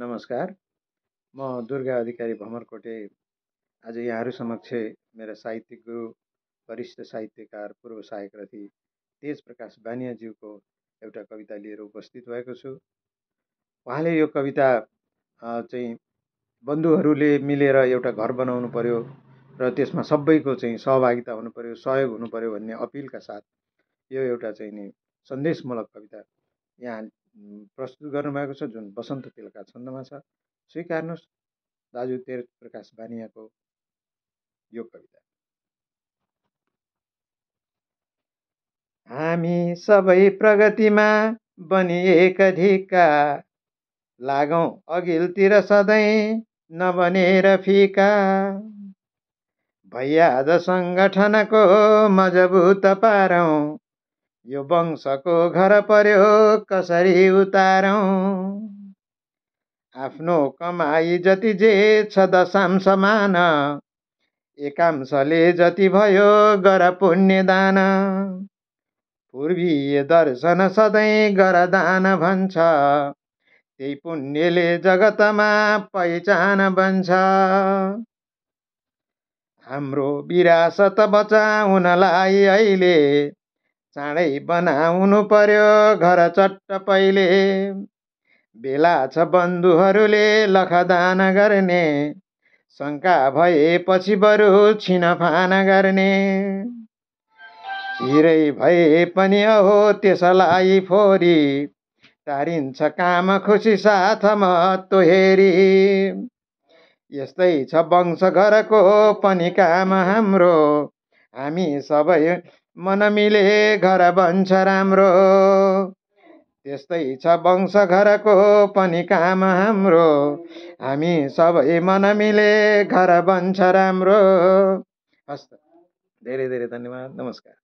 नमस्कार। म दुर्गा अधिकारी भमरकोटे आज यहाँहरू समक्ष मेरा साहित्यिक गुरु वरिष्ठ साहित्यकार पूर्व सहायक रथी तेज प्रकाश बानियाज्यूको एउटा कविता लिएर उपस्थित भएको छु। उहाँले यो कविता चाहिँ बन्धुहरूले मिलेर एउटा घर बनाउनु पर्यो र त्यसमा सबैको चाहिँ सहभागिता हुनु पर्यो, सहयोग हुनु पर्यो भन्ने अपिलका साथ यो एउटा चाहिँ नि सन्देशमूलक कविता यहाँ प्रस्तुत गर्नुभएको छ, जुन बसन्त तिलका छन्दमा छ। स्वीकार्नुहोस् दाजु तेज प्रकाश बानियाको यो कविता। हामी सबै प्रगतिमा बनिएका ढिक्का, लागौं अघिल्तिर सधैँ नबनेर फिका। भैयाद संगठनको मजबुत पारौं, यो वंशको घर पर्यो कसरी उतारौं। आफ्नो कमाई जति जे छ दशांश मान, एकांशले जति भयो गर पुण्य दान। पूर्वीय दर्शन सधैँ गर दान भन्छ, त्यही पुण्यले जगतमा पहिचान बन्छ। हाम्रो विरासत बचाउनलाई अहिले चाँडै बनाउनु पर्यो घर चट्ट पहिले। बेला छ बन्धुहरूले लखदान गर्ने, शङ्का भएपछि बरु छिनफान गर्ने। हिरै भए पनि अहो त्यसलाई फोरी, टारिन्छ काम खुसी साथ महत्त्व हेरी। यस्तै छ वंश घरको पनि काम हाम्रो, हामी सबै मन मिले घर बन्छ राम्रो। त्यस्तै छ वंश घरको पनि काम हाम्रो, हामी सबै मन मिले घर बन्छ राम्रो। हस्त धेरै धेरै धन्यवाद। नमस्कार।